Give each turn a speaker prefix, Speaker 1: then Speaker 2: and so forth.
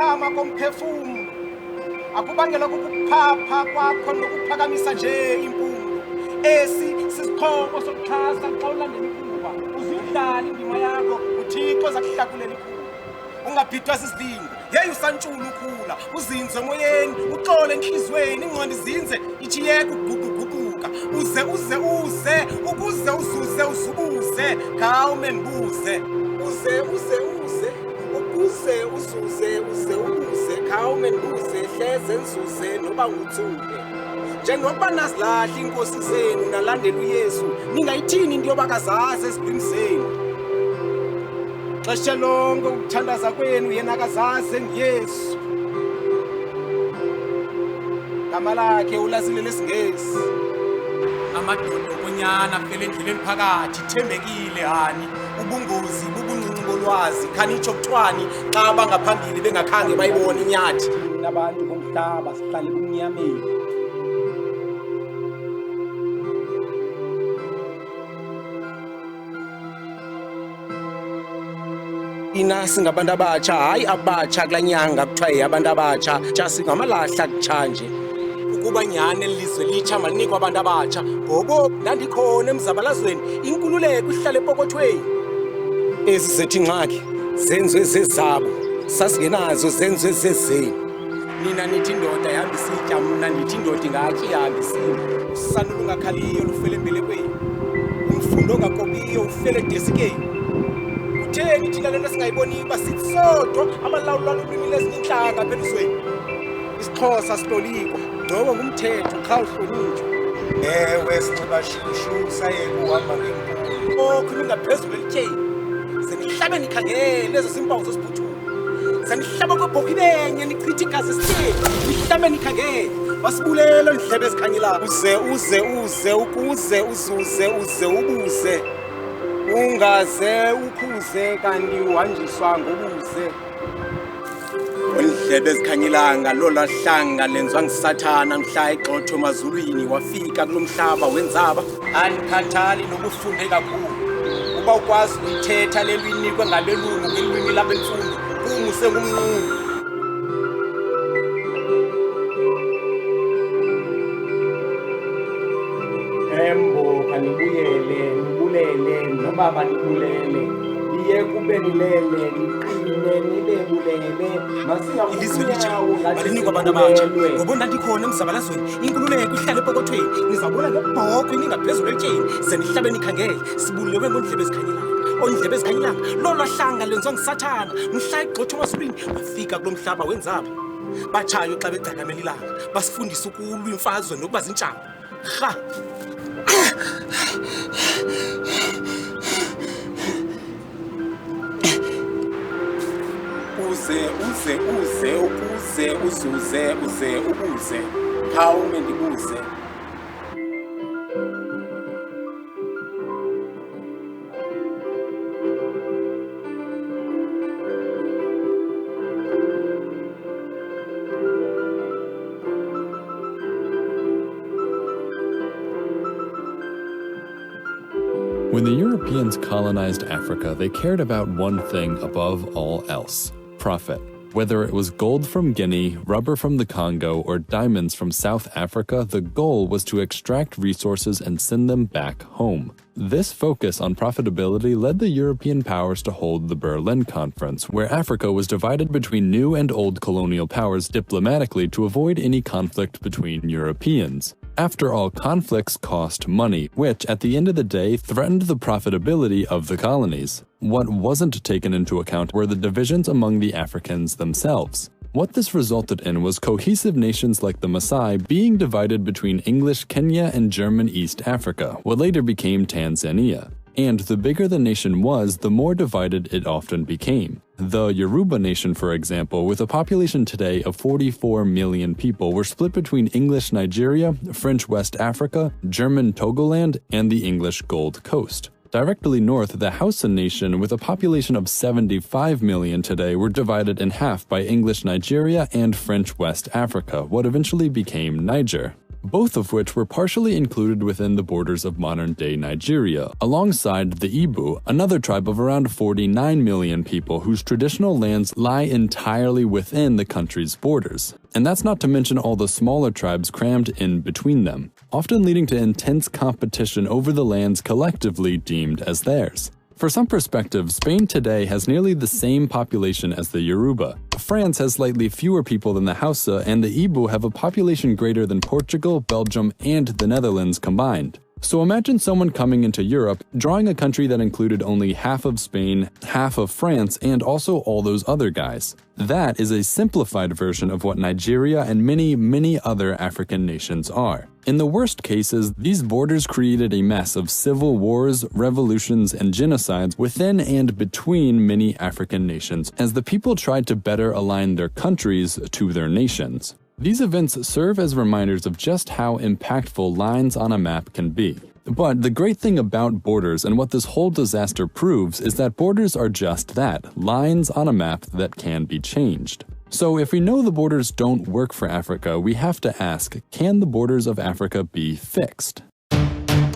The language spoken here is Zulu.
Speaker 1: ukuphakama komphefumlo akubangela ukuphapha kwakho nokuphakamisa nje impundu. Esi sisikhoko sokuxhasa xa ulandela ikhuba. Uzidlala indima yakho, uThixo zakuhlakulela ikhuba. Ungabhidwa sisilingo, yeyi usantshula ukhula, uzinze emoyeni, uxole enhliziyweni, ingqondo izinze, ijiyeke ukuguquguquka. Ukuze uzuze, khawume ndibuze. Ukuze uzuze, khawume ndibuze, hleze nzuze noba nguthuke. Njengoba nazilahla inkosi zenu nalandela uYesu, ningayithini into yobakazazi ezibhini zenu. Xesha lonke ukuthandaza kwenu yena akazazi nguYesu. Gama lakhe ulazile lesingesi. Amadoda okonyana phela endleleni phakathi thembekile hani. Ubungozi bubuncinci bolwazi khanitsho kuthwani xa bangaphambili bengakhange bayibone inyathi. Nabantu bomhlaba sihlale kumnyameni. Ina singabantu abatsha, hayi abatsha kula nyanga kuthiwa abantu abatsha, singamalahla kutshanje. Ukuba nyhani elizwe litsha malinikwa abantu abatsha, ngobo ndandikhona emzabalazweni, inkululeko ihlala epokothweni. Ezi zethu ingxaki zenziwe zezabo, sasingenazo zenziwe zezenu. Nina nithi indoda ihamba isitya, mna ndithi indoda ingatyi ihambe isitya. Usana olungakhaliyo lufele embelekweni, umfundo ongakobiyo ufele edesikeni. Kutheni thina le nto singayiboniyo uba sithi sodwa abalawula ulwimi lezinye intlanga apha elizweni? IsiXhosa sitolikwa, ngoba ngumthetho xa uhlonitshwa. Ewe sinxiba shushu sayeke uhamba ngempulo. Okho ningaphezulu elityeni, senihlabe nikhangele ezo zimpawu zosibhuthulu. Senihlaba kwebhokhi benye nichithe igazi esitheni, nihlabe nikhangele. Wasibulela ndlebe ezikhanyelayo. Ukuze uzuze ubuze. Ungaze ukhuze kanti uhanjiswa ngobuze. Ondlebe ezikhanyelanga lola hlanga lenzwa nguSathana mhla egxotho emazulwini wafika kulomhlaba wenzaba. Andikhathali nokufunde kakhulu. Uba ukwazi ukuyithetha le lwini kwengabelungu ngelwimi labemfundo, kumuse ngumnqulu. Embo kanibuyele noba banibulele, iye kube nilele niqine nibebulele. Ilizwe litsha balinikwa abantu abatsha, ngoba ndandikhona emzabalazweni, inkululeko ihlala epokothweni. Nizabona ngebhokhwe ningaphezulu elityeni, senihlabe nikhangele. Sibulewe ngondlebe ezikhanyelanga, ondlebe ezikhanyelanga lolo hlanga lenziwa nguSathana mhla egxotho emazulwini wafika kulo mhlaba wenzaba. Batshayo xa begcakamela ilanga, basifundisa ukulwa imfazwe nokuba zintshaba. Rha! Uze ubuze, khawume ndibuze.
Speaker 2: When the Europeans colonized Africa, they cared about one thing above all else: profit. Whether it was gold from Guinea, rubber from the Congo, or diamonds from South Africa, the goal was to extract resources and send them back home. This focus on profitability led the European powers to hold the Berlin Conference, where Africa was divided between new and old colonial powers diplomatically to avoid any conflict between Europeans. After all, conflicts cost money, which, at the end of the day, threatened the profitability of the colonies. What wasn't taken into account were the divisions among the Africans themselves. What this resulted in was cohesive nations like the Maasai being divided between English Kenya and German East Africa, what later became Tanzania. And the bigger the nation was, the more divided it often became. The Yoruba nation, for example, with a population today of 44 million people, were split between English Nigeria, French West Africa, German Togoland, and the English Gold Coast. Directly north, the Hausa nation, with a population of 75 million today, were divided in half by English Nigeria and French West Africa, what eventually became Niger. both of which were partially included within the borders of modern-day Nigeria, alongside the Igbo, another tribe of around 49 million people whose traditional lands lie entirely within the country's borders. And that's not to mention all the smaller tribes crammed in between them, often leading to intense competition over the lands collectively deemed as theirs. For some perspective, Spain today has nearly the same population as the Yoruba. France has slightly fewer people than the Hausa, and the Igbo have a population greater than Portugal, Belgium, and the Netherlands combined. So imagine someone coming into Europe, drawing a country that included only half of Spain, half of France, and also all those other guys. That is a simplified version of what Nigeria and many other African nations are. In the worst cases, these borders created a mess of civil wars, revolutions, and genocides within and between many African nations as the people tried to better align their countries to their nations. These events serve as reminders of just how impactful lines on a map can be. But the great thing about borders and what this whole disaster proves is that borders are just that, lines on a map that can be changed. So if we know the borders don't work for Africa, we have to ask, can the borders of Africa be fixed?